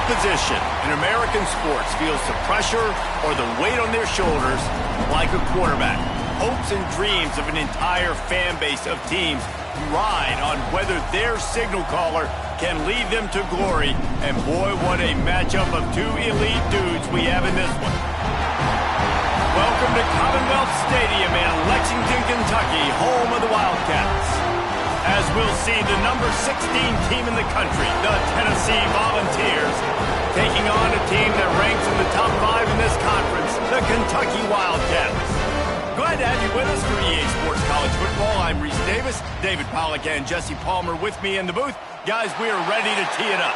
position in American sports feels the pressure or the weight on their shoulders like a quarterback. Hopes and dreams of an entire fan base of teams ride on whether their signal caller can lead them to glory. And boy, what a matchup of two elite dudes we have in this one. Welcome to Commonwealth Stadium in Lexington, Kentucky, home of the Wildcats. As we'll see the number 16 team in the country, the Tennessee Volunteers, taking on a team that ranks in the top 5 in this conference, the Kentucky Wildcats. Glad to have you with us for EA Sports College Football. I'm Reese Davis, David Pollack and Jesse Palmer with me in the booth. Guys, we are ready to tee it up.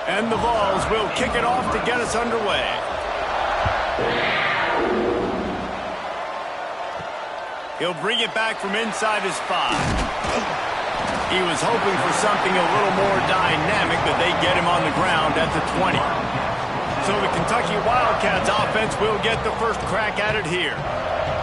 And the Vols will kick it off to get us underway. He'll bring it back from inside his 5. He was hoping for something a little more dynamic, but they get him on the ground at the 20. So the Kentucky Wildcats offense will get the first crack at it here.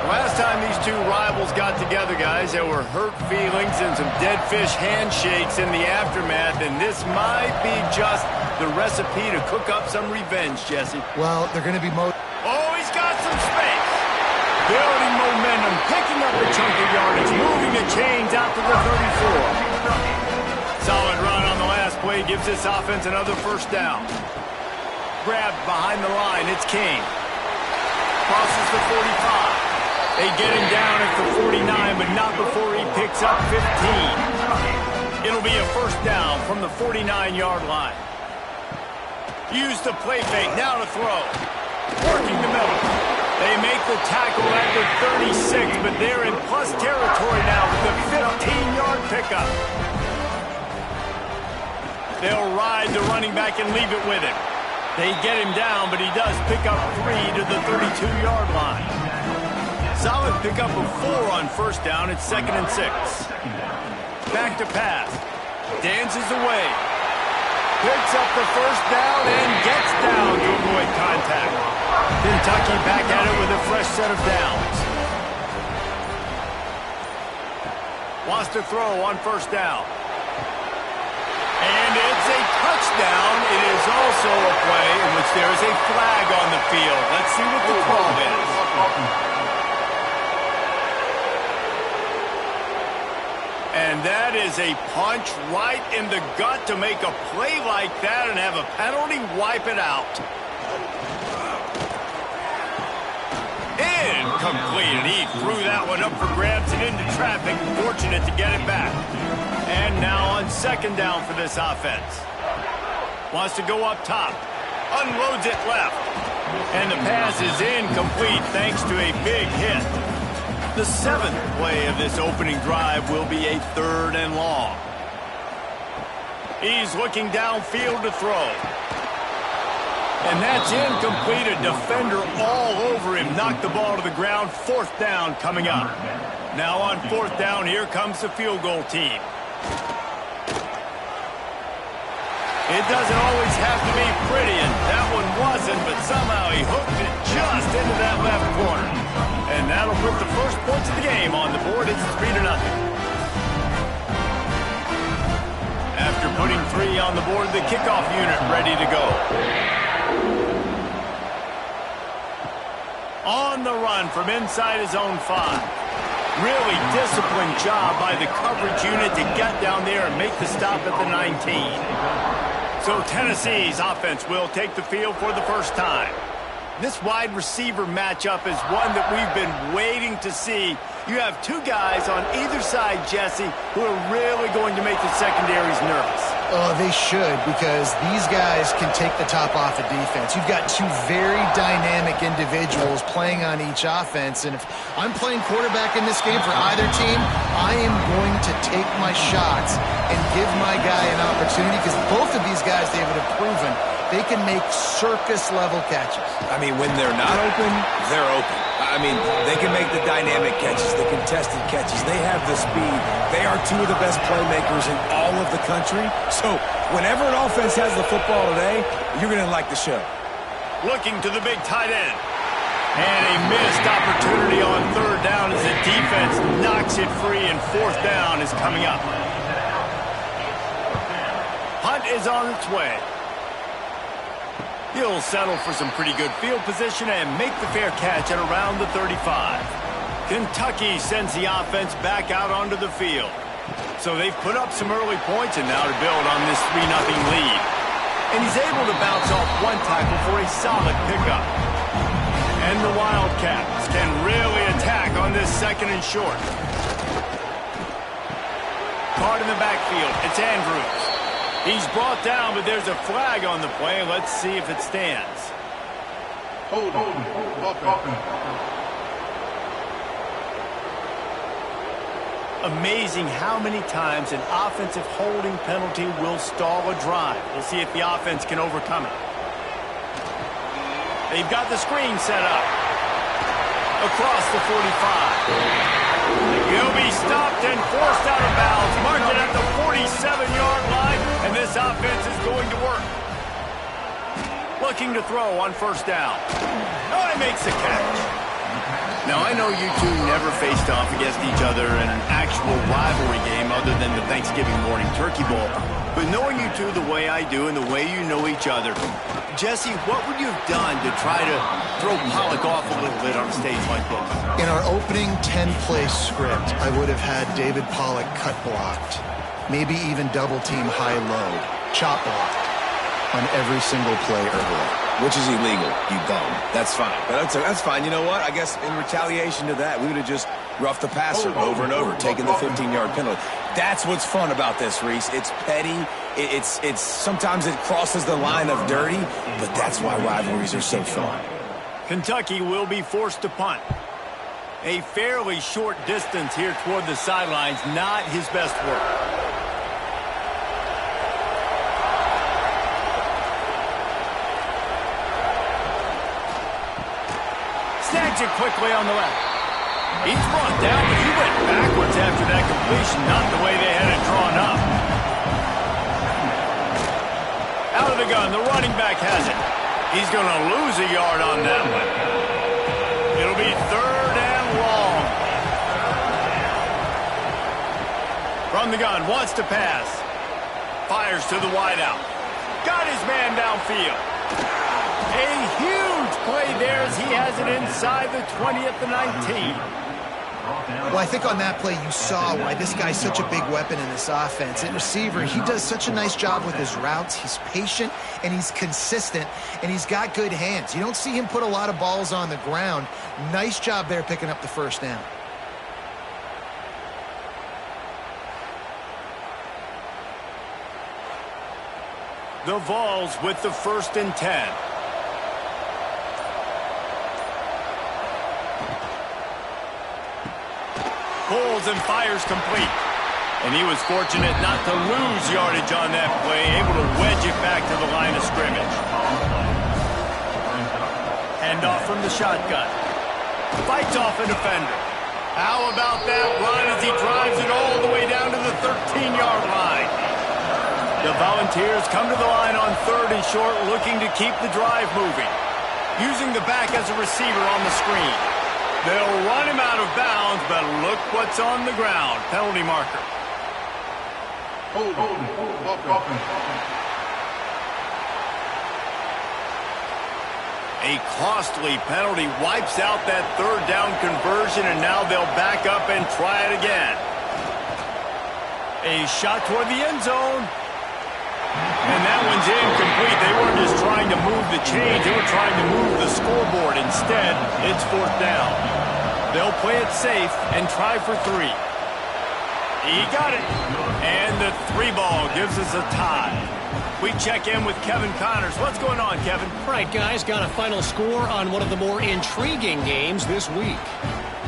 Last time these two rivals got together, guys, there were hurt feelings and some dead fish handshakes in the aftermath, and this might be just the recipe to cook up some revenge, Jesse. Well, they're going to be Oh, he's got some space. Building momentum, picking up a chunk of yardage, moving the chains out to the 34. Solid run on the last play gives this offense another first down. Grabbed behind the line, it's King. Crosses the 45. They get him down at the 49, but not before he picks up 15. It'll be a first down from the 49-yard line. Use the play fake, now to throw. Working the middle. They make the tackle at the 36, but they're in plus territory now with the 15-yard pickup. They'll ride the running back and leave it with him. They get him down, but he does pick up 3 to the 32-yard line. Solid pickup of 4 on first down. It's 2nd and 6. Back to pass. Dances away. Picks up the first down and gets down to avoid contact. Kentucky back at it with a fresh set of downs. Wants to throw on first down. And it's a touchdown. It is also a play in which there is a flag on the field. Let's see what the call is. And that is a punch right in the gut to make a play like that and have a penalty wipe it out. Incomplete. He threw that one up for grabs and into traffic. Fortunate to get it back. And now on second down for this offense. Wants to go up top. Unloads it left. And the pass is incomplete thanks to a big hit. The 7th play of this opening drive will be a 3rd and long. He's looking downfield to throw. And that's incomplete. A defender all over him. Knocked the ball to the ground. 4th down coming up. Now on 4th down, here comes the field goal team. It doesn't always have to be pretty, and that one wasn't, but somehow he hooked it just into that left corner. And that'll put the first points of the game on the board. It's 3-0. After putting 3 on the board, the kickoff unit ready to go. On the run from inside his own 5. Really disciplined job by the coverage unit to get down there and make the stop at the 19. So Tennessee's offense will take the field for the first time. This wide receiver matchup is one that we've been waiting to see. You have 2 guys on either side, Jesse, who are really going to make the secondaries nervous. Oh, they should, because these guys can take the top off the defense. You've got 2 very dynamic individuals playing on each offense, and if I'm playing quarterback in this game for either team, I am going to take my shots and give my guy an opportunity, because both of these guys, David, have proven they can make circus-level catches. I mean, when they're not open, they're open. I mean, they can make the dynamic catches, the contested catches. They have the speed. They are 2 of the best playmakers in all of the country. So whenever an offense has the football today, you're going to like the show. Looking to the big tight end. And a missed opportunity on third down as the defense knocks it free, and fourth down is coming up. Punt is on its way. He'll settle for some pretty good field position and make the fair catch at around the 35. Kentucky sends the offense back out onto the field. So they've put up some early points, and now to build on this 3-0 lead. And he's able to bounce off one tackle for a solid pickup. And the Wildcats can really attack on this second and short. Card in the backfield. It's Andrews. He's brought down, but there's a flag on the play. Let's see if it stands. Hold on. Amazing how many times an offensive holding penalty will stall a drive. We'll see if the offense can overcome it. They've got the screen set up. Across the 45. He'll be stopped and forced out of bounds. Marked it at the 47-yard line, and this offense is going to work. Looking to throw on first down. Oh, he makes the catch. Now, I know you two never faced off against each other in an actual rivalry game other than the Thanksgiving morning turkey bowl. But knowing you two the way I do and the way you know each other, Jesse, what would you have done to try to throw Pollock off a little bit on a stage like this? In our opening 10-play script, I would have had David Pollock cut blocked, maybe even double-team high-low, chop blocked on every single play early. Which is illegal, you bum. That's fine. But that's fine. You know what? I guess in retaliation to that, we would have just roughed the passer over and over, taking the 15-yard penalty. That's what's fun about this, Reese. It's petty. It's sometimes it crosses the line of dirty, but that's why rivalries are so fun. Kentucky will be forced to punt. A fairly short distance here toward the sidelines, not his best work. Snags it quickly on the left. He's brought down, but he went backwards after that completion, not the way they had it drawn up. Out of the gun, the running back has it. He's going to lose a yard on that one. It'll be third and long. From the gun, wants to pass. Fires to the wideout. Got his man downfield. A huge play there as he has it inside the 20 at the 19. Well, I think on that play you saw why this guy's such a big weapon in this offense. At receiver, he does such a nice job with his routes. He's patient, and he's consistent, and he's got good hands. You don't see him put a lot of balls on the ground. Nice job there picking up the first down. The Vols with the 1st and 10. Pulls and fires complete. And he was fortunate not to lose yardage on that play, able to wedge it back to the line of scrimmage. Hand off from the shotgun. Fights off a defender. How about that run as he drives it all the way down to the 13-yard line? The Volunteers come to the line on 3rd and short, looking to keep the drive moving. Using the back as a receiver on the screen. They'll run him out of bounds, but look what's on the ground. Penalty marker. A costly penalty wipes out that 3rd down conversion, and now they'll back up and try it again. A shot toward the end zone. And that one's incomplete. They weren't just trying to move the chains. They were trying to move the scoreboard. Instead, it's 4th down. They'll play it safe and try for 3. He got it. And the 3 ball gives us a tie. We check in with Kevin Connors. What's going on, Kevin? All right, guys, got a final score on one of the more intriguing games this week.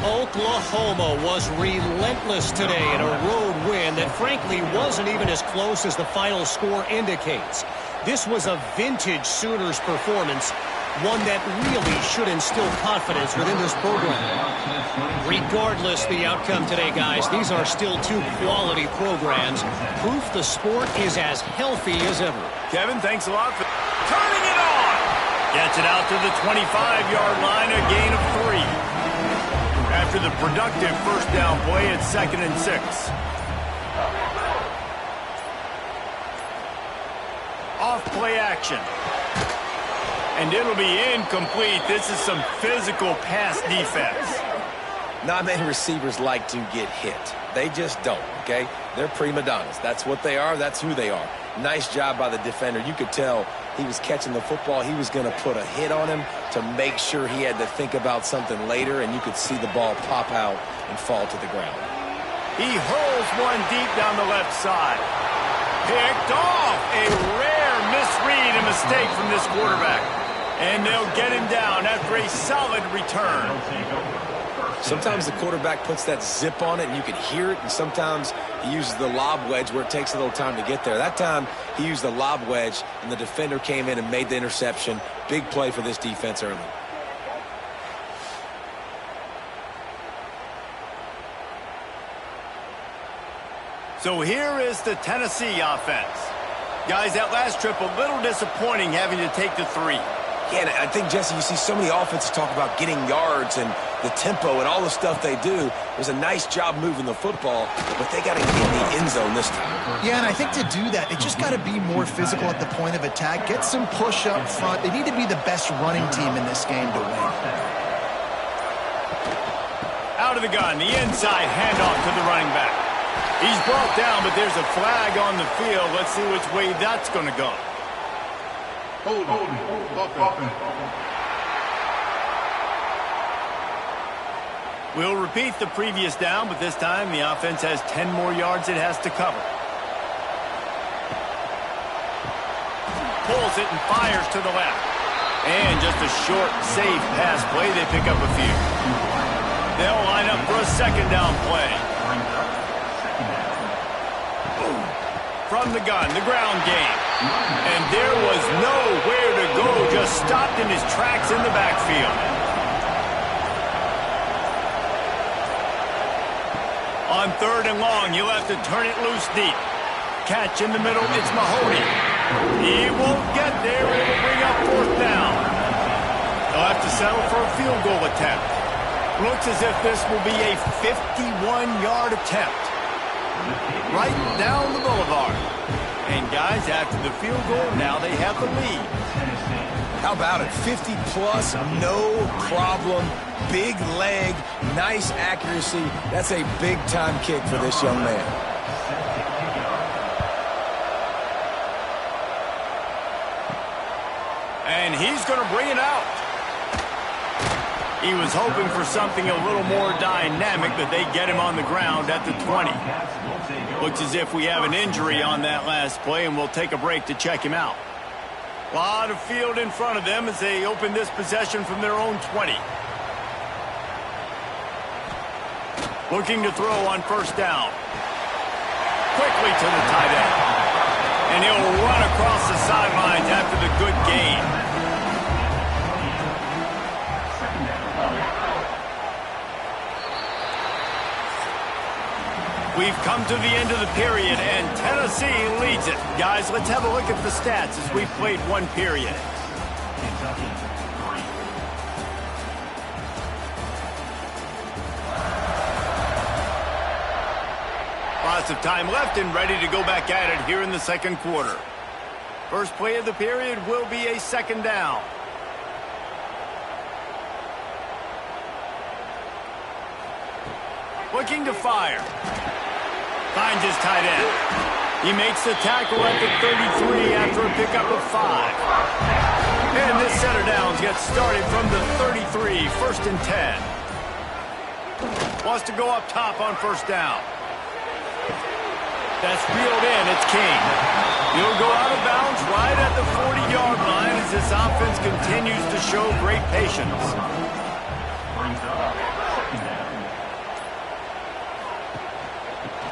Oklahoma was relentless today in a road win that frankly wasn't even as close as the final score indicates. This was a vintage Sooners performance, one that really should instill confidence within this program. Regardless the outcome today, guys, these are still 2 quality programs. Proof the sport is as healthy as ever. Kevin, thanks a lot for turning it on. Gets it out to the 25-yard line, a gain of 3. After the productive first down play, it's 2nd and 6. Off play action. And it'll be incomplete. This is some physical pass defense. Not many receivers like to get hit. They just don't, okay? They're prima donnas. That's what they are. That's who they are. Nice job by the defender. You could tell he was catching the football. He was going to put a hit on him to make sure he had to think about something later, and you could see the ball pop out and fall to the ground. He hurls one deep down the left side. Picked off. A rare misread and mistake from this quarterback. And they'll get him down after a solid return. Sometimes the quarterback puts that zip on it and you can hear it, and sometimes he uses the lob wedge where it takes a little time to get there. That time he used the lob wedge and the defender came in and made the interception. Big play for this defense early. So here is the Tennessee offense. Guys, that last trip a little disappointing having to take the 3. Yeah, and I think, Jesse, you see so many offenses talk about getting yards and the tempo and all the stuff they do. It was a nice job moving the football, but they got to get in the end zone this time. Yeah, and I think to do that, they just got to be more physical at the point of attack. Get some push up front. They need to be the best running team in this game to win. Out of the gun, the inside handoff to the running back. He's brought down, but there's a flag on the field. Let's see which way that's going to go. Hold on. We'll repeat the previous down, but this time the offense has 10 more yards it has to cover. Pulls it and fires to the left. And just a short, safe pass play. They pick up a few. They'll line up for a 2nd down play. From the gun, the ground game. And there was nowhere to go, just stopped in his tracks in the backfield. On 3rd and long, you'll have to turn it loose deep. Catch in the middle, it's Mahoney. He won't get there, it'll bring up 4th down. They'll have to settle for a field goal attempt. Looks as if this will be a 51-yard attempt. Right down the boulevard. And guys, after the field goal, now they have the lead. How about it? 50-plus, no problem. Big leg, nice accuracy. That's a big-time kick for this young man. And he's going to bring it out. He was hoping for something a little more dynamic, but they get him on the ground at the 20. Looks as if we have an injury on that last play, and we'll take a break to check him out. A lot of field in front of them as they open this possession from their own 20. Looking to throw on 1st down. Quickly to the tight end. And he'll run across the sidelines after the good gain. We've come to the end of the period, and Tennessee leads it. Guys, let's have a look at the stats as we've played one period. Lots of time left and ready to go back at it here in the 2nd quarter. First play of the period will be a 2nd down. Looking to fire. Finds his tight end. He makes the tackle at the 33 after a pickup of 5. And this set of downs gets started from the 33, 1st and 10. Wants to go up top on 1st down. That's reeled in, it's King. He'll go out of bounds right at the 40-yard line as this offense continues to show great patience.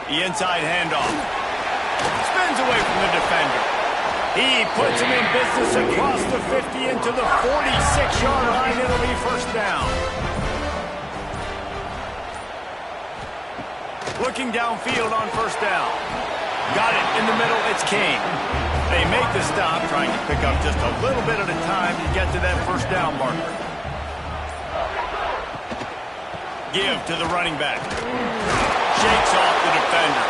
The inside handoff. Spins away from the defender. He puts him in business across the 50 into the 46-yard line. It'll be 1st down. Looking downfield on 1st down. Got it in the middle. It's King. They make the stop, trying to pick up just a little bit at a time to get to that first down marker. Give to the running back. Shakes off the defender.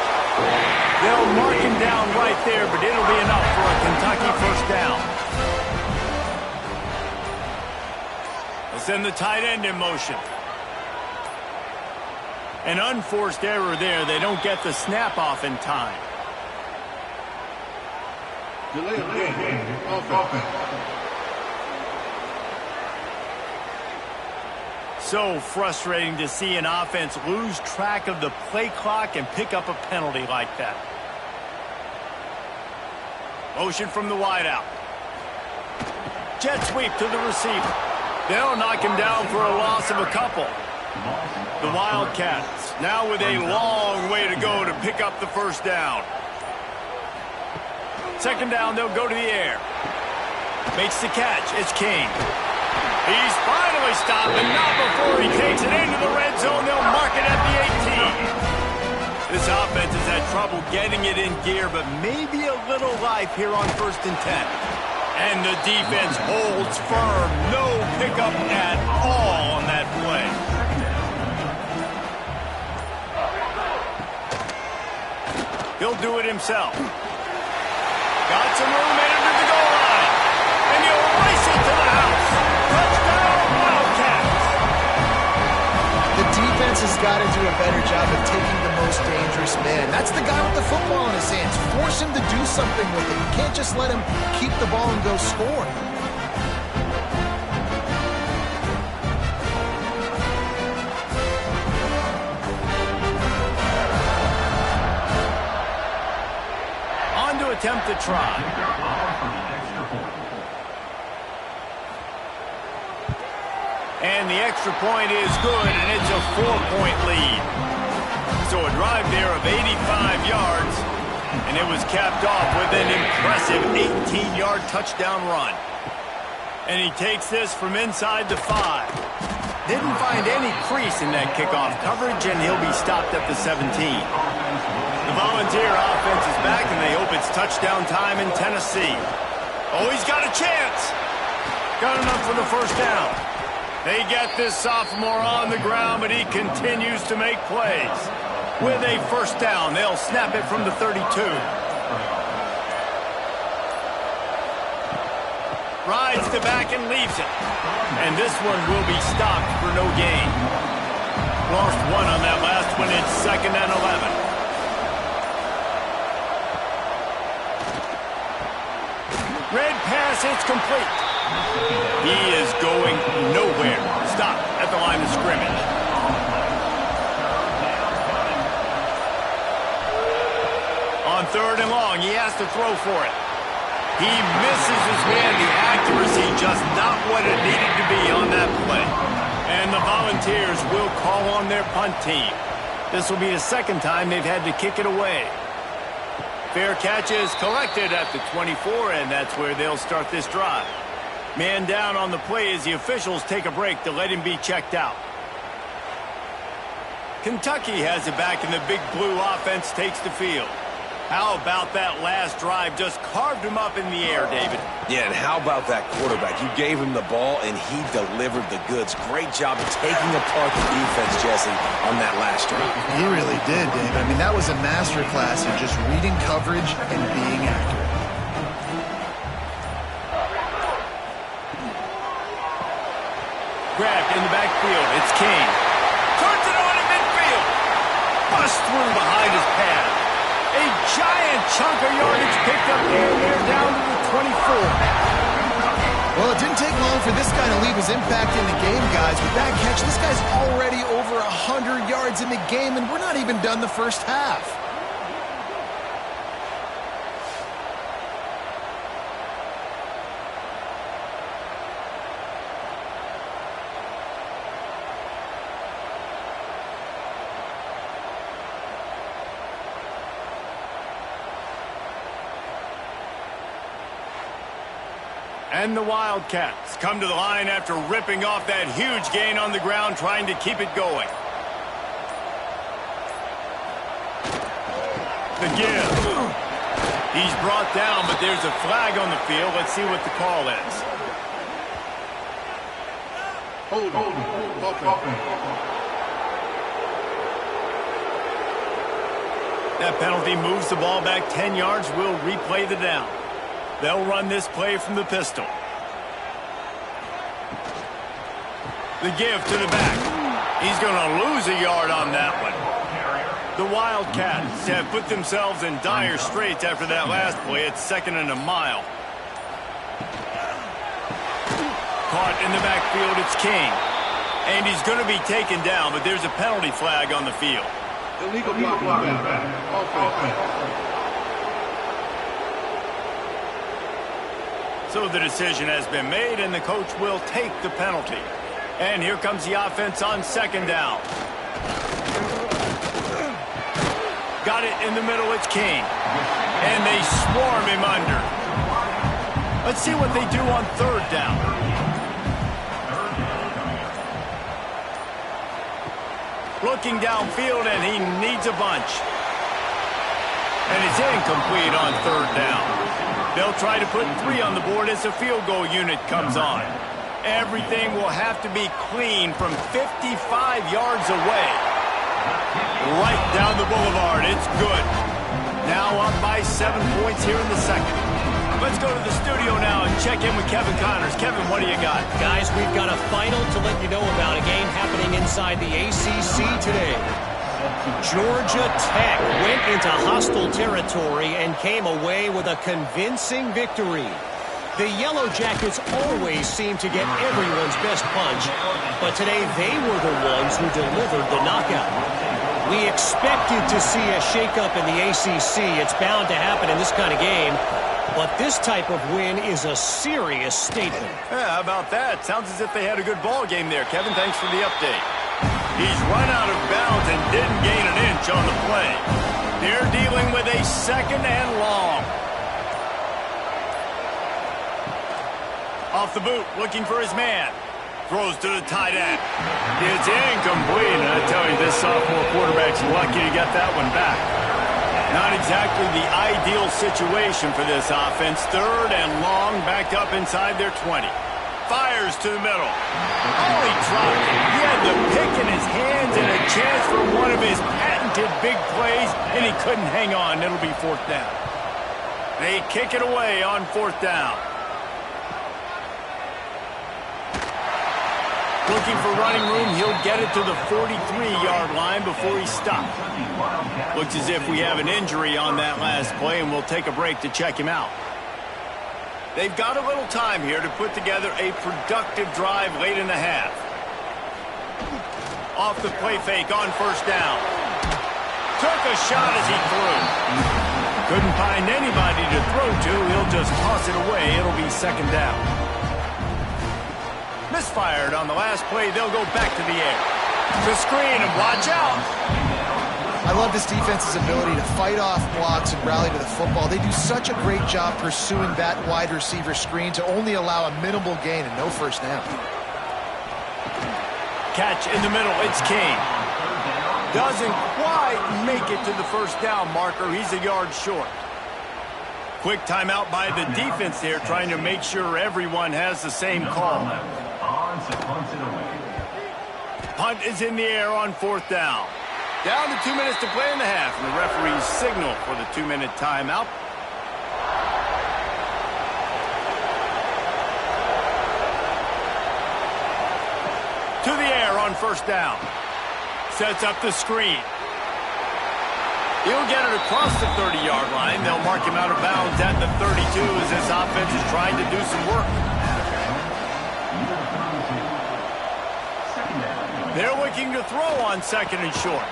They'll mark him down right there, but it'll be enough for a Kentucky first down. They'll send the tight end in motion. An unforced error there. They don't get the snap off in time. Delay of game. Offense. So frustrating to see an offense lose track of the play clock and pick up a penalty like that. Motion from the wideout. Jet sweep to the receiver. They'll knock him down for a loss of a couple. The Wildcats now with a long way to go to pick up the first down. Second down, they'll go to the air. Makes the catch. It's King. He's finally stopped, and not before he takes it into the red zone. They'll mark it at the 18. This offense has had trouble getting it in gear, but maybe a little life here on 1st and 10. And the defense holds firm. No pickup at all on that play. He'll do it himself. Got some room in under the goal line. And he'll race it to the house. Touchdown, Wildcats. The defense has got to do a better job of taking the most dangerous man. That's the guy with the football in his hands. Force him to do something with it. You can't just let him keep the ball and go score. Attempt to try. And the extra point is good, and it's a 4-point lead. So a drive there of 85 yards, and it was capped off with an impressive 18-yard touchdown run. And he takes this from inside the 5. Didn't find any crease in that kickoff coverage, and he'll be stopped at the 17. The Volunteer offense is back, and they hope it's touchdown time in Tennessee. Oh, he's got a chance. Got enough for the first down. They get this sophomore on the ground, but he continues to make plays. With a first down, they'll snap it from the 32. Rides the back and leaves it. And this one will be stopped for no gain. Lost one on that last one. It's 2nd and 11. Red pass, it's complete. He is going nowhere. Stop at the line of scrimmage. On 3rd and long, he has to throw for it. He misses his man. The accuracy just not what it needed to be on that play. And the Volunteers will call on their punt team. This will be the 2nd time they've had to kick it away. Fair catch is collected at the 24, and that's where they'll start this drive. Man down on the play as the officials take a break to let him be checked out. Kentucky has it back, and the big blue offense takes the field. How about that last drive? Just carved him up in the air, David. Yeah, and how about that quarterback? You gave him the ball, and he delivered the goods. Great job taking apart the defense, Jesse, on that last drive. He really did, David. I mean, that was a masterclass in just reading coverage and being accurate. Grabbed in the backfield. It's King. Turns it on in midfield. Bust through behind his pad. A giant chunk of yardage picked up there down to the 24. Well, it didn't take long for this guy to leave his impact in the game, guys. With that catch, this guy's already over 100 yards in the game, and we're not even done the first half. And the Wildcats come to the line after ripping off that huge gain on the ground, trying to keep it going. The give. He He's brought down, but there's a flag on the field. Let's see what the call is. Hold on. That penalty moves the ball back 10 yards. We'll replay the down. They'll run this play from the pistol. The give to the back. He's going to lose a yard on that one. The Wildcats have put themselves in dire straits after that last play. It's 2nd and a mile. Caught in the backfield, it's King. And he's going to be taken down, but there's a penalty flag on the field. Illegal blocking back. So the decision has been made, and the coach will take the penalty. And here comes the offense on 2nd down. Got it in the middle, it's King. And they swarm him under. Let's see what they do on 3rd down. Looking downfield, and he needs a bunch. And it's incomplete on 3rd down. They'll try to put 3 on the board as the field goal unit comes on. Everything will have to be clean from 55 yards away. Right down the boulevard. It's good. Now up by 7 points here in the 2nd. Let's go to the studio now and check in with Kevin Connors. Kevin, what do you got? Guys, we've got a final to let you know about, a game happening inside the ACC today. Georgia Tech went into hostile territory and came away with a convincing victory. The Yellow Jackets always seem to get everyone's best punch, but today they were the ones who delivered the knockout. We expected to see a shakeup in the ACC. It's bound to happen in this kind of game. But this type of win is a serious statement. Yeah, how about that? Sounds as if they had a good ball game there. Kevin, thanks for the update. He's run out of bounds and didn't gain an inch on the play. They're dealing with a 2nd and long. Off the boot, looking for his man. Throws to the tight end. It's incomplete. And I tell you, this sophomore quarterback's lucky to get that one back. Not exactly the ideal situation for this offense. 3rd and long, backed up inside their 20. Fires to the middle. Oh, he dropped it. He had the pick in his hands and a chance for one of his patented big plays, and he couldn't hang on. It'll be 4th down. They kick it away on 4th down. Looking for running room, he'll get it to the 43-yard line before he stops. Looks as if we have an injury on that last play, and we'll take a break to check him out. They've got a little time here to put together a productive drive late in the half. Off the play fake on 1st down. Took a shot as he threw. Couldn't find anybody to throw to. He'll just toss it away. It'll be 2nd down. Misfired on the last play. They'll go back to the air. The screen, and watch out. I love this defense's ability to fight off blocks and rally to the football. They do such a great job pursuing that wide receiver screen to only allow a minimal gain and no 1st down. Catch in the middle. It's King. Doesn't quite make it to the 1st down marker. He's a yard short. Quick timeout by the defense there, trying to make sure everyone has the same call. Punt is in the air on 4th down. Down to 2 minutes to play in the half, and the referees signal for the 2-minute timeout. To the air on 1st down. Sets up the screen. He'll get it across the 30-yard line. They'll mark him out of bounds at the 32 as this offense is trying to do some work. They're looking to throw on 2nd and short.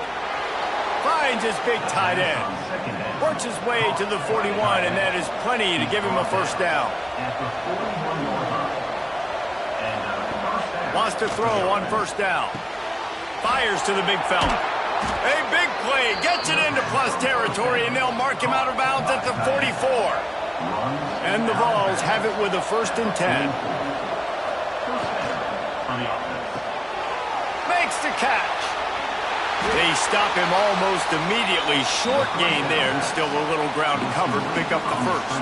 Finds his big tight end. Works his way to the 41, and that is plenty to give him a 1st down. Wants to throw on 1st down. Fires to the big fella. A big play. Gets it into plus territory, and they'll mark him out of bounds at the 44. And the Vols have it with a 1st and 10. Makes the catch. They stop him almost immediately. Short gain there, and still a little ground covered to pick up the first.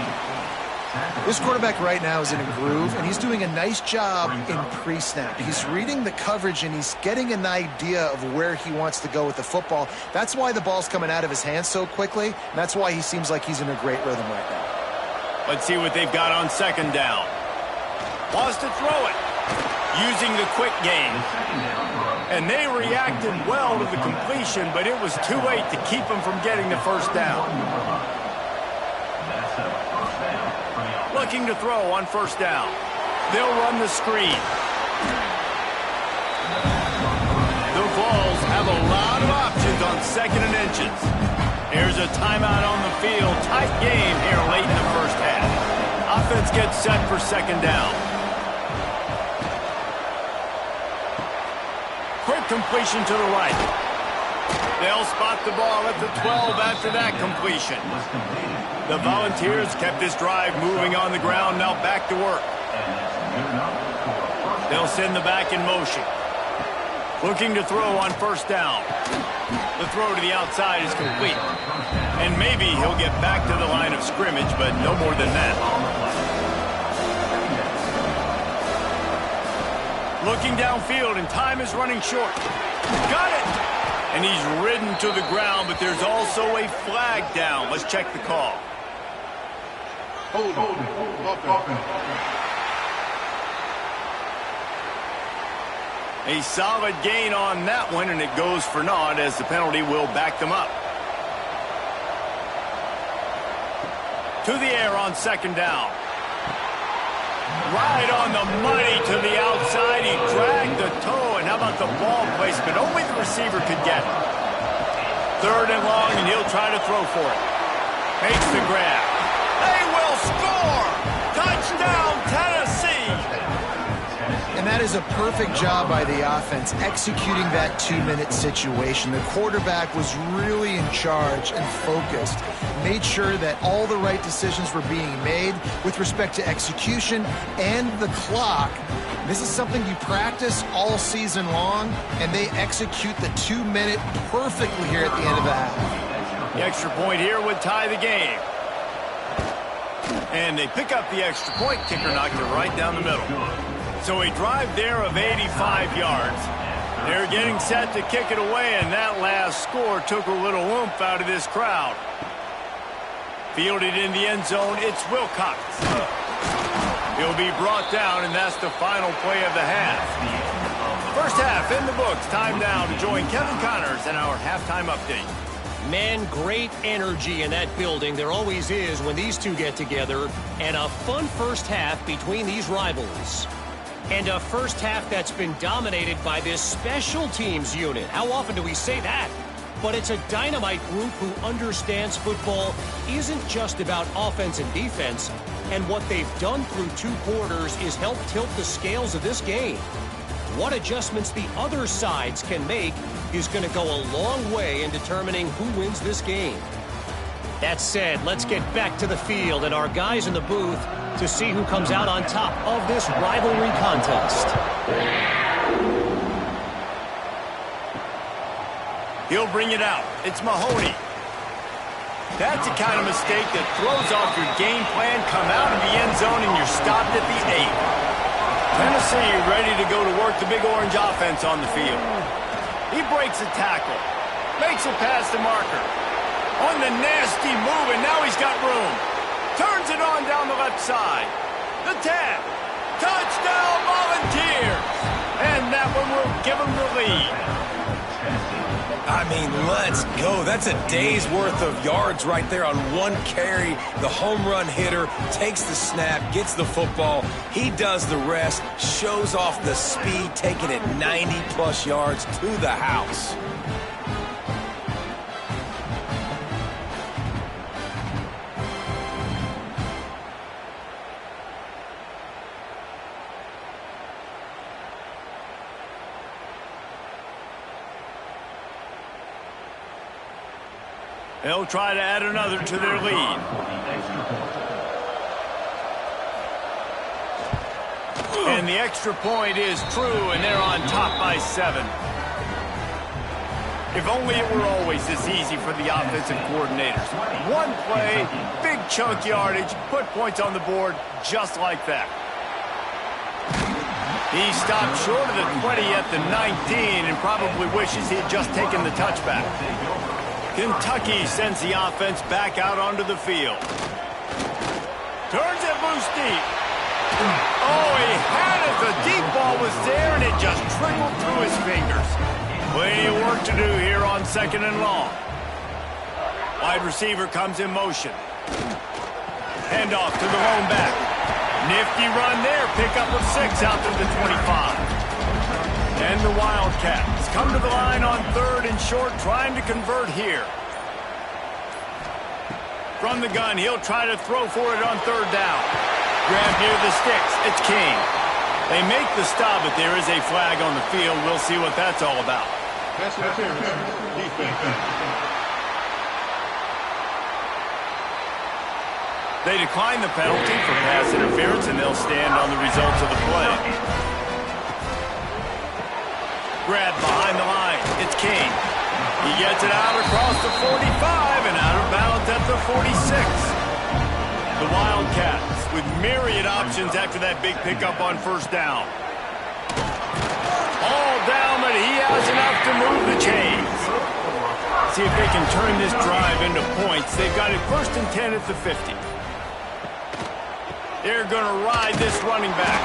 This quarterback right now is in a groove, and he's doing a nice job in pre-snap. He's reading the coverage, and he's getting an idea of where he wants to go with the football. That's why the ball's coming out of his hands so quickly, and that's why he seems like he's in a great rhythm right now. Let's see what they've got on second down. Wants to throw it, using the quick game. And they reacted well to the completion, but it was too late to keep him from getting the first down. Looking to throw on first down. They'll run the screen. The Vols have a lot of options on second and inches. Here's a timeout on the field. Tight game here late in the first half. Offense gets set for second down. Quick completion to the right. They'll spot the ball at the 12 after that completion. The Volunteers kept this drive moving on the ground, now back to work. They'll send the back in motion. Looking to throw on first down. The throw to the outside is complete. And maybe he'll get back to the line of scrimmage, but no more than that. Looking downfield, and time is running short. Got it! And he's ridden to the ground, but there's also a flag down. Let's check the call. Hold it. A solid gain on that one, and it goes for naught as the penalty will back them up. To the air on second down. Right on the money to the outside. He dragged the toe, and how about the ball placement? Only the receiver could get it. Third and long, and he'll try to throw for it. Makes the grab. They will score! Touchdown, Tennessee! And that is a perfect job by the offense, executing that 2-minute situation. The quarterback was really in charge and focused. Made sure that all the right decisions were being made with respect to execution and the clock. This is something you practice all season long, and they execute the 2-minute perfectly here at the end of the half. The extra point here would tie the game. And they pick up the extra point. Kicker knocked it right down the middle. So a drive there of 85 yards. They're getting set to kick it away, and that last score took a little oomph out of this crowd. Fielded in the end zone, it's Wilcox. He'll be brought down, and that's the final play of the half. First half in the books. Time now to join Kevin Connors in our halftime update. Man, great energy in that building. There always is when these two get together. And a fun first half between these rivals. And a first half that's been dominated by this special teams unit. How often do we say that? But it's a dynamite group who understands football isn't just about offense and defense. And what they've done through 2 quarters is help tilt the scales of this game. What adjustments the other sides can make is going to go a long way in determining who wins this game. That said, let's get back to the field and our guys in the booth to see who comes out on top of this rivalry contest. He'll bring it out. It's Mahoney. That's the kind of mistake that throws off your game plan. Come out of the end zone and you're stopped at the 8. Tennessee ready to go to work the Big Orange offense on the field. He breaks a tackle. Makes it past the marker. On the nasty move, and now he's got room. Turns it on down the left side. The 10. Touchdown, Volunteers! And that one will give them the lead. I mean, let's go. That's a day's worth of yards right there on one carry. The home run hitter takes the snap, gets the football. He does the rest, shows off the speed, taking it 90-plus yards to the house. They'll try to add another to their lead. And the extra point is true, and they're on top by 7. If only it were always this easy for the offensive coordinators. One play, big chunk yardage, put points on the board just like that. He stopped short of the 20 at the 19 and probably wishes he had just taken the touchback. Kentucky sends the offense back out onto the field. Turns it loose deep. Oh, he had it. The deep ball was there, and it just trickled through his fingers. Plenty of work to do here on 2nd and long. Wide receiver comes in motion. Handoff to the lone back. Nifty run there. Pickup of 6 out to the 25. And the Wildcats come to the line on 3rd and short, trying to convert here. From the gun, he'll try to throw for it on 3rd down. Grab near the sticks. It's King. They make the stop, but there is a flag on the field. We'll see what that's all about. That's defense. They decline the penalty for pass interference, and they'll stand on the results of the play. Grab behind the line. It's King. He gets it out across the 45 and out of bounds at the 46. The Wildcats with myriad options after that big pickup on 1st down. All down, but he has enough to move the chains. See if they can turn this drive into points. They've got it 1st and 10 at the 50. They're going to ride this running back.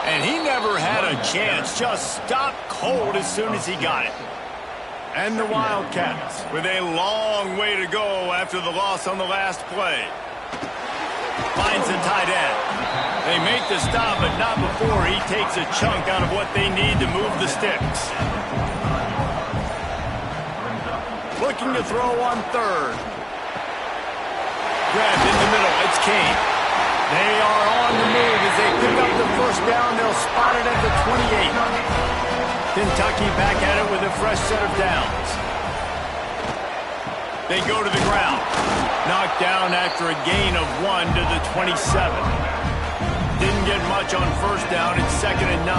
And he never had a chance. Just stopped cold as soon as he got it. And the Wildcats with a long way to go after the loss on the last play. Finds the tight end. They make the stop, but not before he takes a chunk out of what they need to move the sticks. Looking to throw on 3rd. Grabbed in the middle. It's King. They are on the move as they pick up the 1st down. They'll spot it at the 28. Kentucky back at it with a fresh set of downs. They go to the ground. Knocked down after a gain of 1 to the 27. Didn't get much on 1st down. It's 2nd and 9.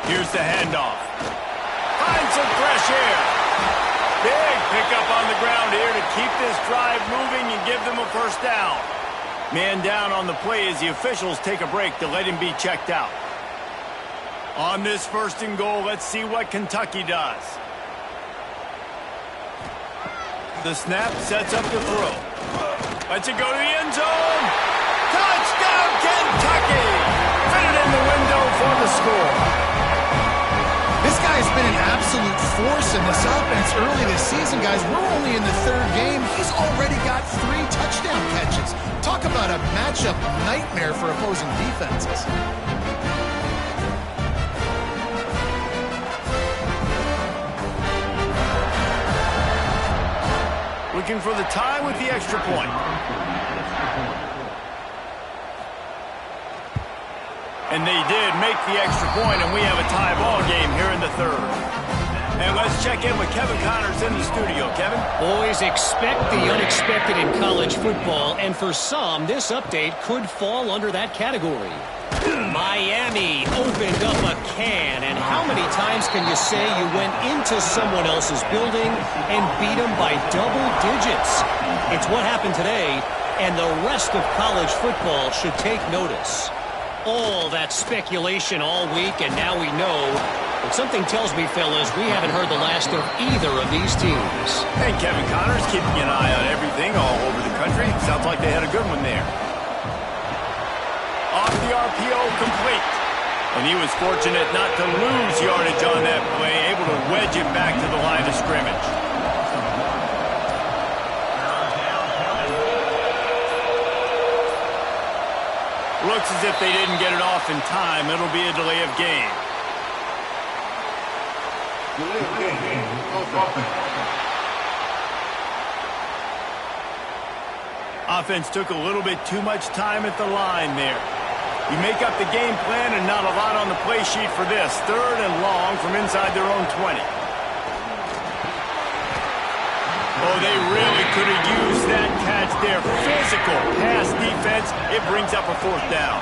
Here's the handoff. Finds some fresh air. Big pickup on the ground here to keep this drive moving and give them a 1st down. Man down on the play as the officials take a break to let him be checked out. On this 1st and goal, let's see what Kentucky does. The snap sets up the throw. Lets it go to the end zone. Touchdown, Kentucky! Fit it in the window for the score. This guy's been an absolute force in this offense early this season, guys. We're only in the 3rd game. He's already got 3 touchdown catches. Talk about a matchup nightmare for opposing defenses. Looking for the tie with the extra point. And they did make the extra point, and we have a tie ball game here in the 3rd. And let's check in with Kevin Connors in the studio. Kevin? Boys, expect the unexpected in college football, and for some, this update could fall under that category. Miami opened up a can, and how many times can you say you went into someone else's building and beat them by double digits? It's what happened today, and the rest of college football should take notice. All that speculation all week, and now we know. But something tells me, fellas, we haven't heard the last of either of these teams. Hey, Kevin Connors keeping an eye on everything all over the country. Sounds like they had a good one there. Off the RPO, complete. And he was fortunate not to lose yardage on that play, able to wedge it back to the line of scrimmage. Looks as if they didn't get it off in time. It'll be a delay of game. Offense took a little bit too much time at the line there. You make up the game plan and not a lot on the play sheet for this. 3rd and long from inside their own 20. Oh, they really could have used that catch there. Physical pass defense. It brings up a 4th down.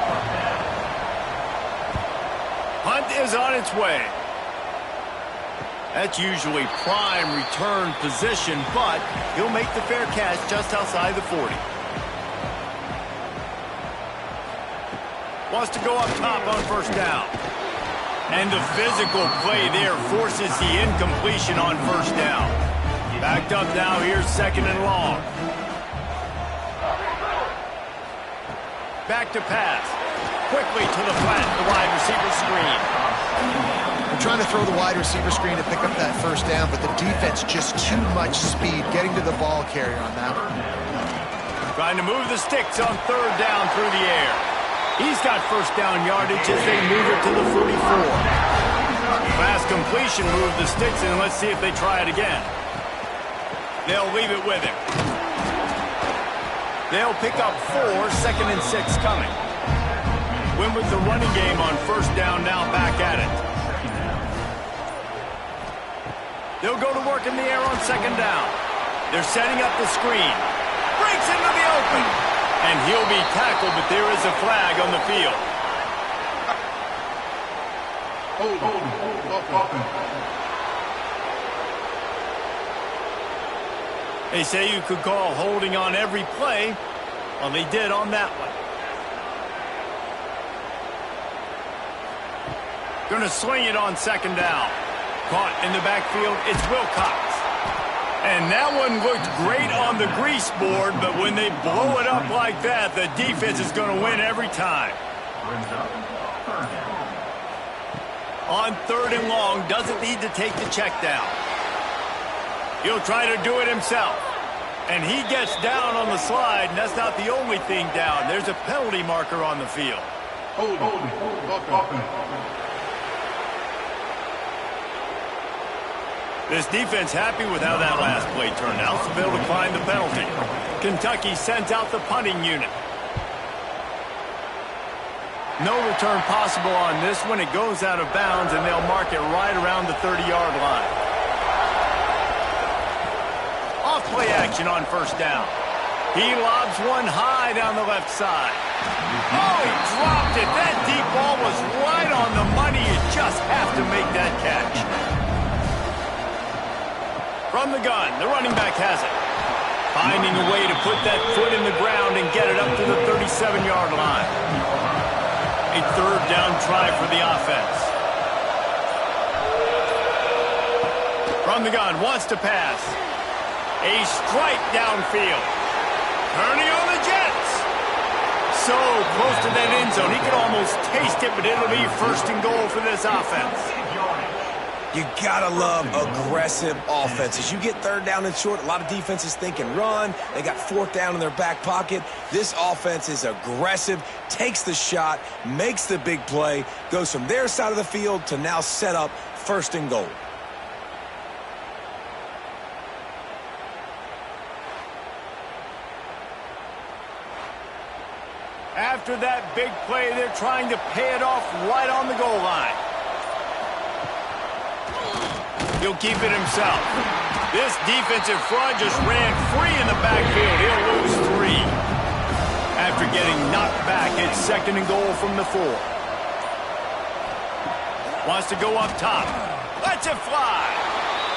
Punt is on its way. That's usually prime return position, but he'll make the fair catch just outside the 40. Wants to go up top on first down. And the physical play there forces the incompletion on first down. Backed up now, here's second and long. Back to pass. Quickly to the flat, the wide receiver screen. They're trying to throw the wide receiver screen to pick up that first down, but the defense just too much speed getting to the ball carrier on that one. Trying to move the sticks on third down through the air. He's got first down yardage as they move it to the 44. Fast completion, move the sticks, and let's see if they try it again. They'll leave it with him. They'll pick up 4, second and 6 coming. Win with the running game on first down, now back at it. They'll go to work in the air on second down. They're setting up the screen. Breaks into the open. And he'll be tackled, but there is a flag on the field. They say you could call holding on every play. Well, they did on that one. Going to swing it on second down. Caught in the backfield, it's Wilcox. And that one looked great on the grease board, but when they blow it up like that, the defense is going to win every time. On third and long, doesn't need to take the check down. He'll try to do it himself. And he gets down on the slide, and that's not the only thing down. There's a penalty marker on the field. This defense happy with how that last play turned out, so they'll decline the penalty. Kentucky sends out the punting unit. No return possible on this one. It goes out of bounds, and they'll mark it right around the 30-yard line. Off play action on first down. He lobs one high down the left side. Oh, he dropped it. That deep ball was right on the money. You just have to make that catch. From the gun, the running back has it. Finding a way to put that foot in the ground and get it up to the 37-yard line. A third down try for the offense. From the gun, wants to pass. A strike downfield. Turning on the Jets. So close to that end zone. He could almost taste it, but it'll be first and goal for this offense. You gotta love aggressive offenses. You get third down and short, a lot of defenses think and run. They got fourth down in their back pocket. This offense is aggressive, takes the shot, makes the big play, goes from their side of the field to now set up first and goal. After that big play, they're trying to pay it off right on the goal line. He'll keep it himself. This defensive front just ran free in the backfield. He'll lose 3. After getting knocked back, it's second and goal from the 4. Wants to go up top. Lets it fly.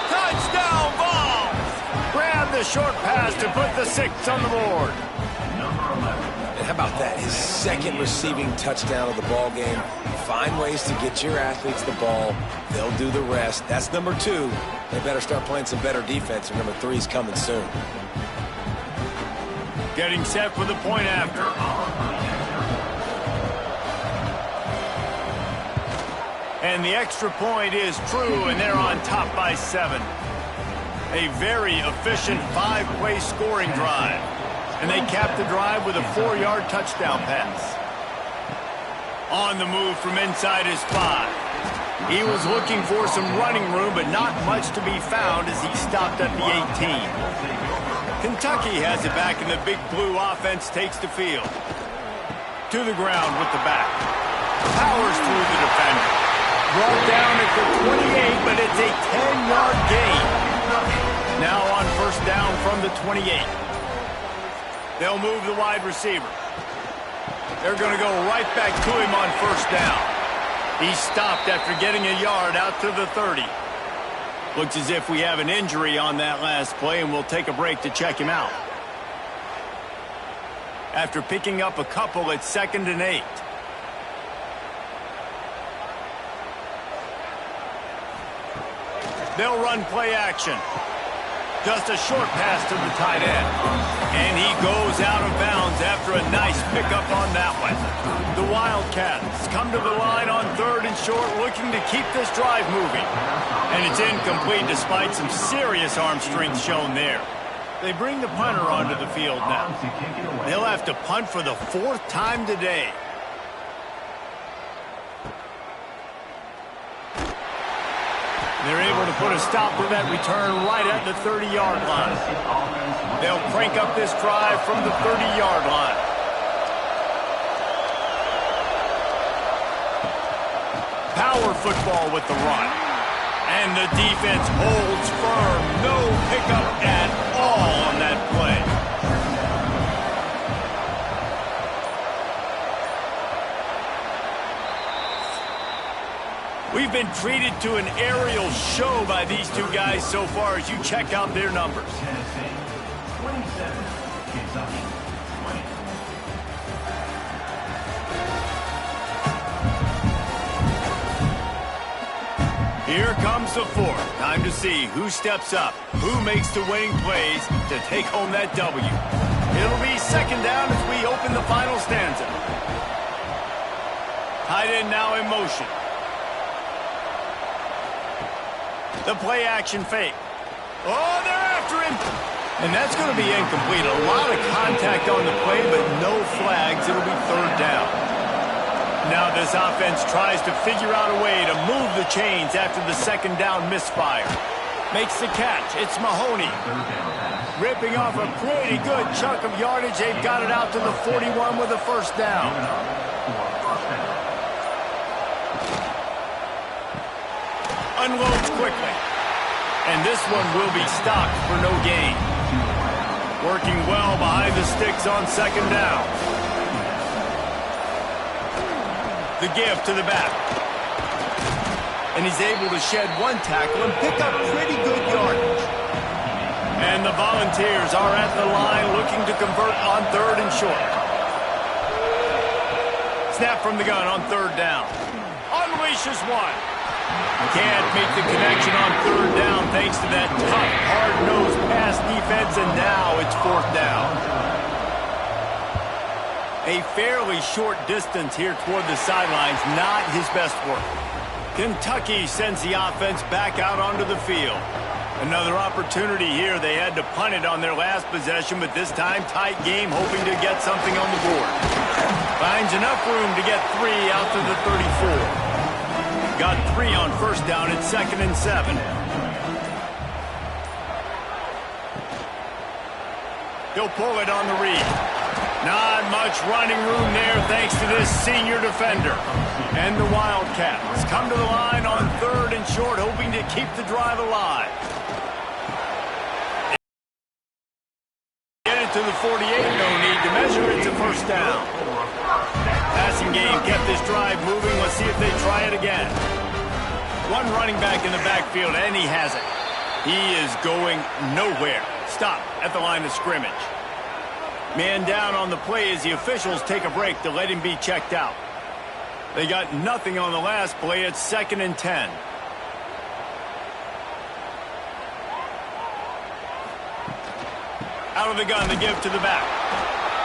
Touchdown ball. Grab the short pass to put the 6 on the board. And how about that? His second receiving touchdown of the ball game. Find ways to get your athletes the ball. They'll do the rest. That's number 2. They better start playing some better defense, and number 3 is coming soon. Getting set for the point after. And the extra point is true, and they're on top by 7. A very efficient 5-play scoring drive. And they cap the drive with a 4-yard touchdown pass. On the move from inside his 5. He was looking for some running room, but not much to be found as he stopped at the 18. Kentucky has it back, and the big blue offense takes the field. To the ground with the back. Powers through the defender. Brought down at the 28, but it's a 10-yard gain. Now on first down from the 28. They'll move the wide receiver. They're going to go right back to him on first down. He stopped after getting a yard out to the 30. Looks as if we have an injury on that last play, and we'll take a break to check him out. After picking up a couple, it's 2nd and 8. They'll run play action. Just a short pass to the tight end. And he goes out of bounds after a nice pickup on that one. The Wildcats come to the line on 3rd and short, looking to keep this drive moving. And it's incomplete despite some serious arm strength shown there. They bring the punter onto the field now. They'll have to punt for the 4th time today. They're able to put a stop to that return right at the 30-yard line. They'll crank up this drive from the 30-yard line. Power football with the run. And the defense holds firm. No pickup at all on that play. We've been treated to an aerial show by these two guys so far as you check out their numbers. Here comes the 4th. Time to see who steps up, who makes the winning plays to take home that W. It'll be 2nd down as we open the final stanza. Tight end now in motion. The play action fake. Oh, they're after him. And that's going to be incomplete. A lot of contact on the play, but no flags. It'll be 3rd down. Now this offense tries to figure out a way to move the chains after the 2nd down misfire. Makes the catch. It's Mahoney. Ripping off a pretty good chunk of yardage. They've got it out to the 41 with a 1st down. Unloads quickly. And this one will be stopped for no gain. Working well behind the sticks on 2nd down. The give to the back. And he's able to shed one tackle and pick up pretty good yardage. And the Volunteers are at the line looking to convert on 3rd and short. Snap from the gun on 3rd down. Unleashes one. Can't make the connection on 3rd down thanks to that tough, hard-nosed pass defense, and now it's 4th down. A fairly short distance here toward the sidelines, not his best work. Kentucky sends the offense back out onto the field. Another opportunity here. They had to punt it on their last possession, but this time tight game, hoping to get something on the board. Finds enough room to get 3 out to the 34. Got 3 on 1st down at 2nd and 7. He'll pull it on the read. Not much running room there thanks to this senior defender. And the Wildcats come to the line on 3rd and short, hoping to keep the drive alive. Get it to the 48, no need to measure it to 1st down. Passing game kept this drive moving. Let's see if they try it again. One running back in the backfield, and he has it. He is going nowhere. Stop at the line of scrimmage. Man down on the play as the officials take a break to let him be checked out. They got nothing on the last play. It's 2nd and 10. Out of the gun, the give to the back.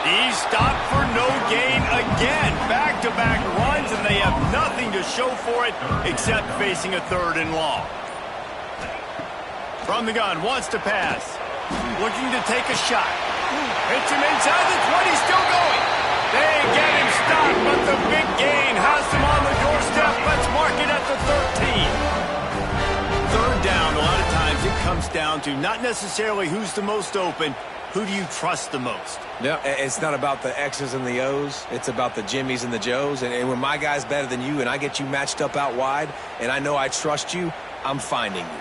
He's stopped for no gain again. Back-to-back runs, and they have nothing to show for it except facing a 3rd and long. From the gun, wants to pass. Looking to take a shot. Hits him inside the 20, still going. They get him stopped, but the big gain has him on the doorstep. Let's mark it at the 13. 3rd down, a lot of times it comes down to not necessarily who's the most open, who do you trust the most? No, it's not about the X's and the O's. It's about the Jimmies and the Joes. And when my guy's better than you and I get you matched up out wide and I know I trust you, I'm finding you.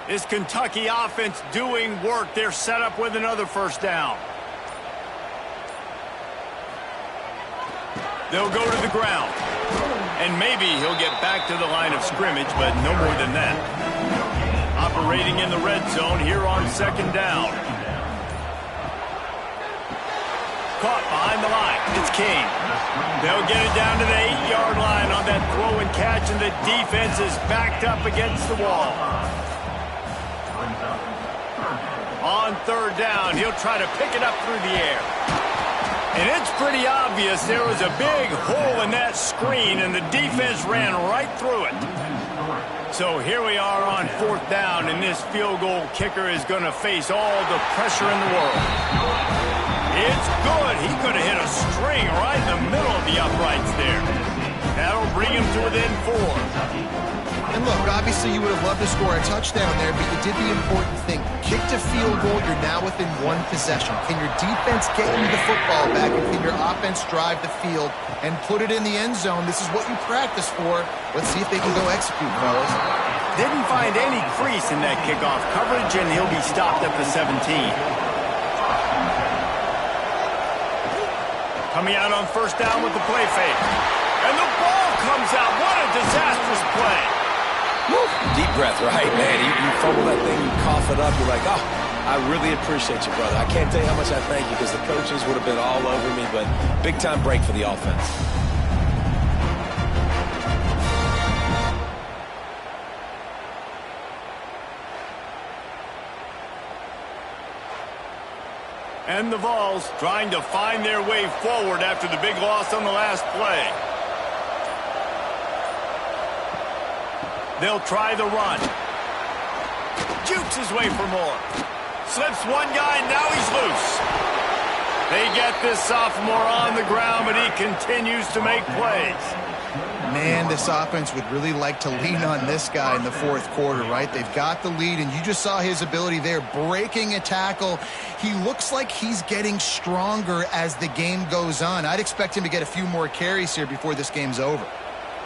This Kentucky offense doing work. They're set up with another 1st down. They'll go to the ground. And maybe he'll get back to the line of scrimmage, but no more than that. Operating in the red zone here on second down. Caught behind the line. It's King. They'll get it down to the 8-yard line on that throw and catch, and the defense is backed up against the wall. On third down, he'll try to pick it up through the air. And it's pretty obvious there was a big hole in that screen, and the defense ran right through it. So here we are on fourth down, and this field goal kicker is going to face all the pressure in the world. It's good. He could have hit a string right in the middle of the uprights there. That'll bring him to within 4. And look, obviously you would have loved to score a touchdown there, but you did the important thing. Kicked a field goal, you're now within 1 possession. Can your defense get you the football back, and can your offense drive the field and put it in the end zone? This is what you practice for. Let's see if they can go execute, fellas. Didn't find any crease in that kickoff coverage, and he'll be stopped at the 17. Coming out on first down with the play fake. And the ball comes out. What a disastrous play. Woo. Deep breath, right, man? You fumble that thing, you cough it up, you're like, oh, I really appreciate you, brother. I can't tell you how much I thank you, because the coaches would have been all over me, but big-time break for the offense. And the Vols trying to find their way forward after the big loss on the last play. They'll try the run. Jukes his way for more. Slips one guy, now he's loose. They get this sophomore on the ground, but he continues to make plays. Man, this offense would really like to lean on this guy in the fourth quarter, right? They've got the lead, and you just saw his ability there, breaking a tackle. He looks like he's getting stronger as the game goes on. I'd expect him to get a few more carries here before this game's over.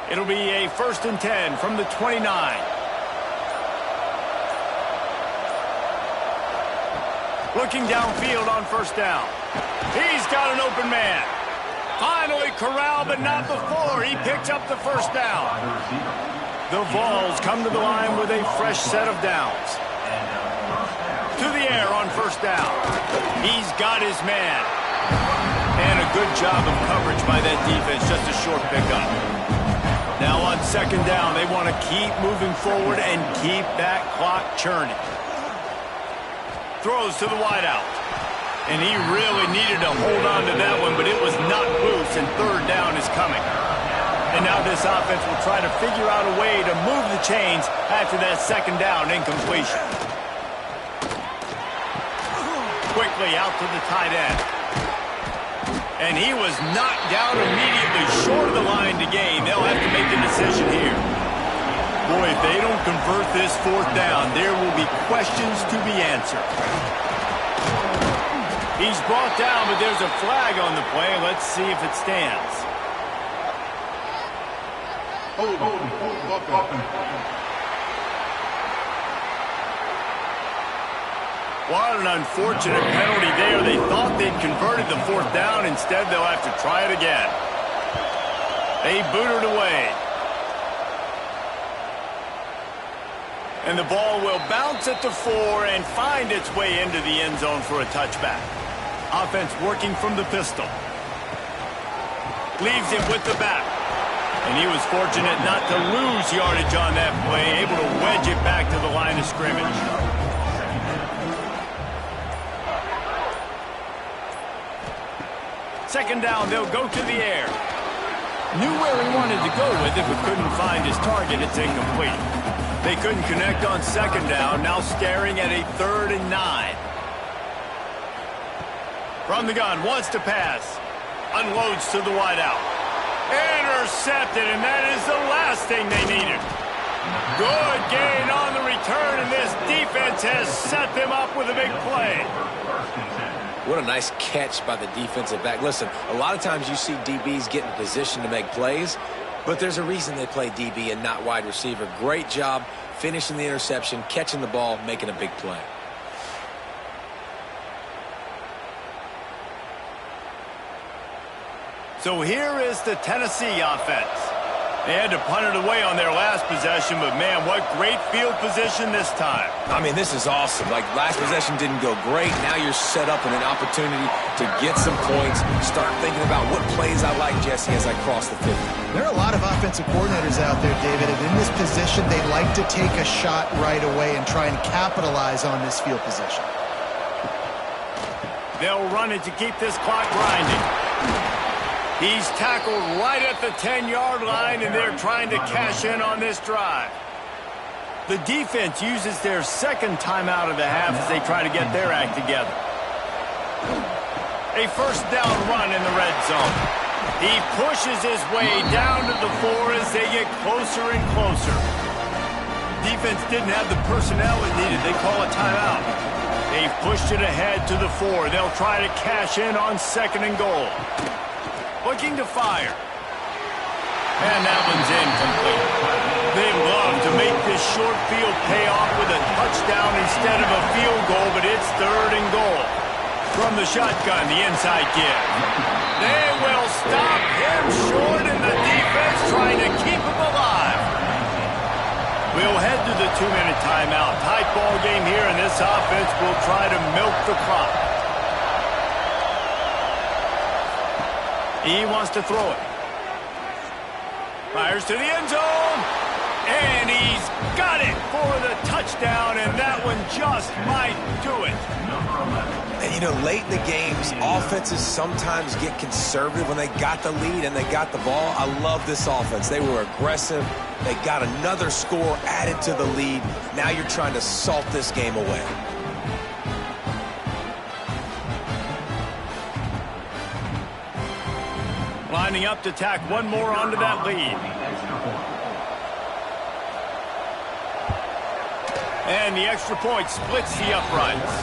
It'll be a 1st and 10 from the 29. Looking downfield on first down. He's got an open man. Finally corralled, but not before. He picked up the first down. The Vols come to the line with a fresh set of downs. To the air on first down. He's got his man. And a good job of coverage by that defense. Just a short pickup. Now on second down, they want to keep moving forward and keep that clock churning. Throws to the wideout. And he really needed to hold on to that one, but it was not loose, and third down is coming. And now this offense will try to figure out a way to move the chains after that second down incompletion. Quickly out to the tight end. And he was knocked down immediately short of the line to gain. They'll have to make a decision here. Boy, if they don't convert this fourth down, there will be questions to be answered. He's brought down, but there's a flag on the play. Let's see if it stands. What an unfortunate penalty there. They thought they'd converted the fourth down. Instead, they'll have to try it again. They boot it away. And the ball will bounce at the 4 and find its way into the end zone for a touchback. Offense working from the pistol. Leaves it with the back. And he was fortunate not to lose yardage on that play, able to wedge it back to the line of scrimmage. Second down, they'll go to the air. Knew where he wanted to go with it, but couldn't find his target. It's incomplete. They couldn't connect on second down, now staring at a 3rd and 9. From the gun, wants to pass. Unloads to the wideout. Intercepted, and that is the last thing they needed. Good gain on the return, and this defense has set them up with a big play. What a nice catch by the defensive back. Listen, a lot of times you see DBs get in position to make plays, but there's a reason they play DB and not wide receiver. Great job finishing the interception, catching the ball, making a big play. So here is the Tennessee offense. They had to punt it away on their last possession, but man, what great field position this time. I mean, this is awesome. Like, last possession didn't go great. Now you're set up in an opportunity to get some points. Start thinking about what plays I like, Jesse, as I cross the 50. There are a lot of offensive coordinators out there, David, and in this position, they like to take a shot right away and try and capitalize on this field position. They'll run it to keep this clock grinding. He's tackled right at the 10-yard line, and they're trying to cash in on this drive. The defense uses their second timeout of the half as they try to get their act together. A first down run in the red zone. He pushes his way down to the 4 as they get closer and closer. Defense didn't have the personnel it needed. They call a timeout. They've pushed it ahead to the 4. They'll try to cash in on 2nd and goal. Looking to fire. And that one's incomplete. They love to make this short field pay off with a touchdown instead of a field goal, but it's 3rd and goal. From the shotgun, the inside give. They will stop him short, and the defense trying to keep him alive. We'll head to the 2-minute timeout. Tight ball game here, and this offense will try to milk the clock. He wants to throw it. Fires to the end zone. And he's got it for the touchdown, and that one just might do it. And, you know, late in the games, offenses sometimes get conservative when they got the lead and they got the ball. I love this offense. They were aggressive. They got another score added to the lead. Now you're trying to salt this game away. Lining up to tack one more onto that lead. And the extra point splits the uprights.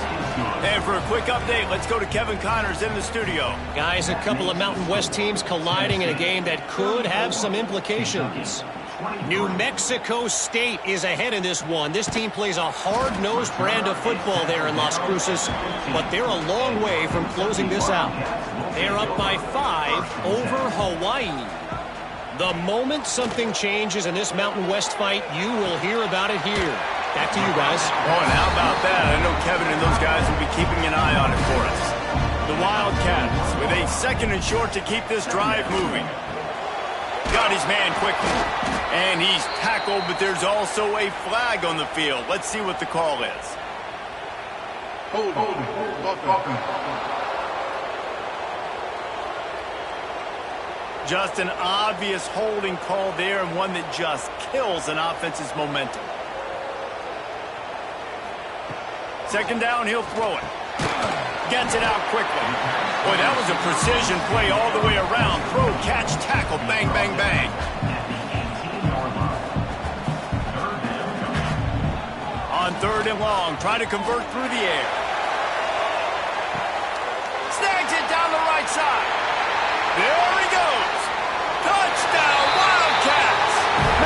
And for a quick update, let's go to Kevin Connors in the studio. Guys, a couple of Mountain West teams colliding in a game that could have some implications. New Mexico State is ahead in this one. This team plays a hard-nosed brand of football there in Las Cruces, but they're a long way from closing this out. They're up by 5 over Hawaii. The moment something changes in this Mountain West fight, you will hear about it here. Back to you guys. Oh, and how about that? I know Kevin and those guys will be keeping an eye on it for us. The Wildcats with a 2nd and short to keep this drive moving. Got his man quickly. And he's tackled, but there's also a flag on the field. Let's see what the call is. Hold. Just an obvious holding call there, and one that just kills an offense's momentum. 2nd down, he'll throw it. Gets it out quickly. Boy, that was a precision play all the way around. Throw, catch, tackle, bang, bang, bang. On 3rd and long, trying to convert through the air. Snags it down the right side. There he goes. Touchdown, Wildcats.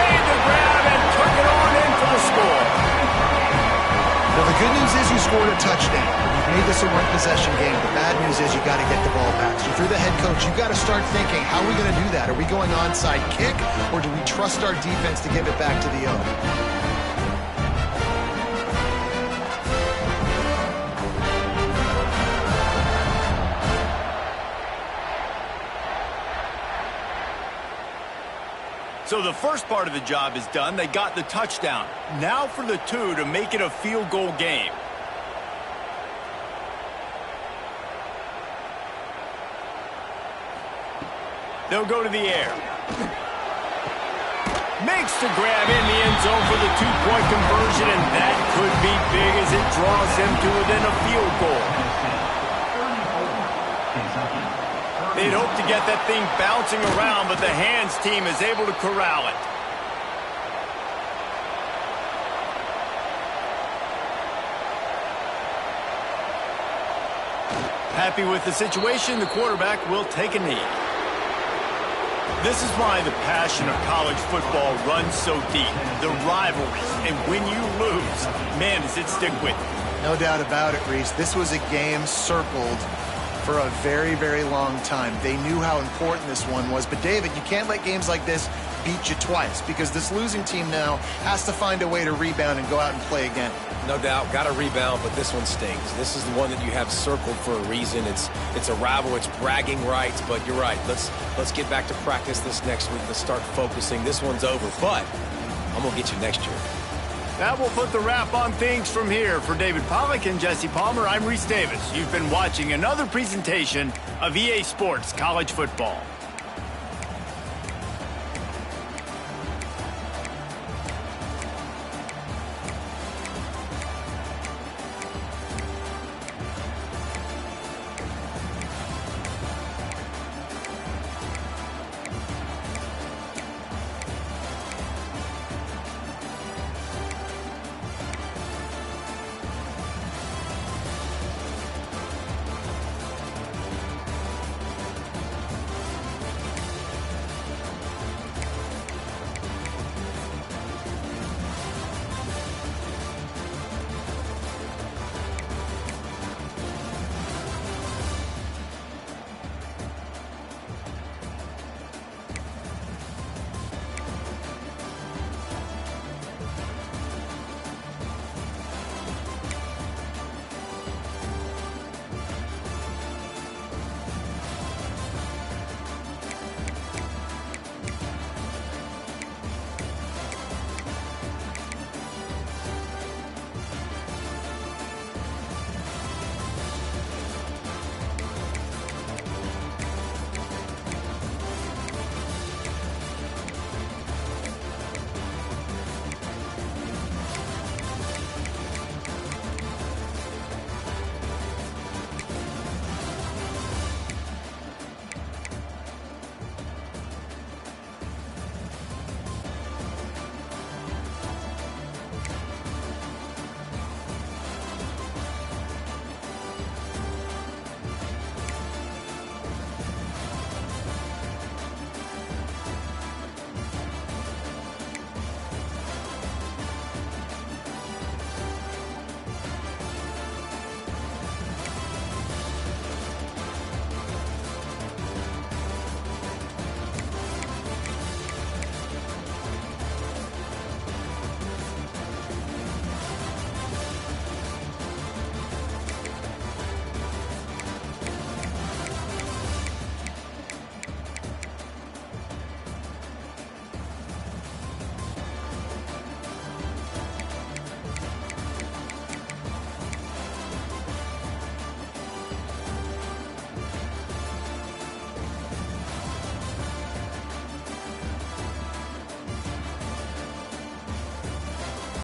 Made the grab and took it on in for the score. Well, the good news is you scored a touchdown. You've made this a one-possession game. The bad news is you got to get the ball back. So if you're the head coach, you've got to start thinking, how are we going to do that? Are we going onside kick, or do we trust our defense to give it back to the O? So the first part of the job is done. They got the touchdown. Now for the 2 to make it a field goal game. They'll go to the air. Makes the grab in the end zone for the 2-point conversion, and that could be big as it draws them to within a field goal. They'd hope to get that thing bouncing around, but the hands team is able to corral it. Happy with the situation, the quarterback will take a knee. This is why the passion of college football runs so deep. The rivalries, and when you lose, man, does it stick with you. No doubt about it, Reese. This was a game circled for a very, very long time. They knew how important this one was. But, David, you can't let games like this beat you twice because this losing team now has to find a way to rebound and go out and play again. No doubt, got to rebound, but this one stings. This is the one that you have circled for a reason. It's a rival, it's bragging rights, but you're right. Let's get back to practice this next week. Let's start focusing. This one's over, but I'm going to get you next year. That will put the wrap on things from here. For David Pollack and Jesse Palmer, I'm Reese Davis. You've been watching another presentation of EA Sports College Football.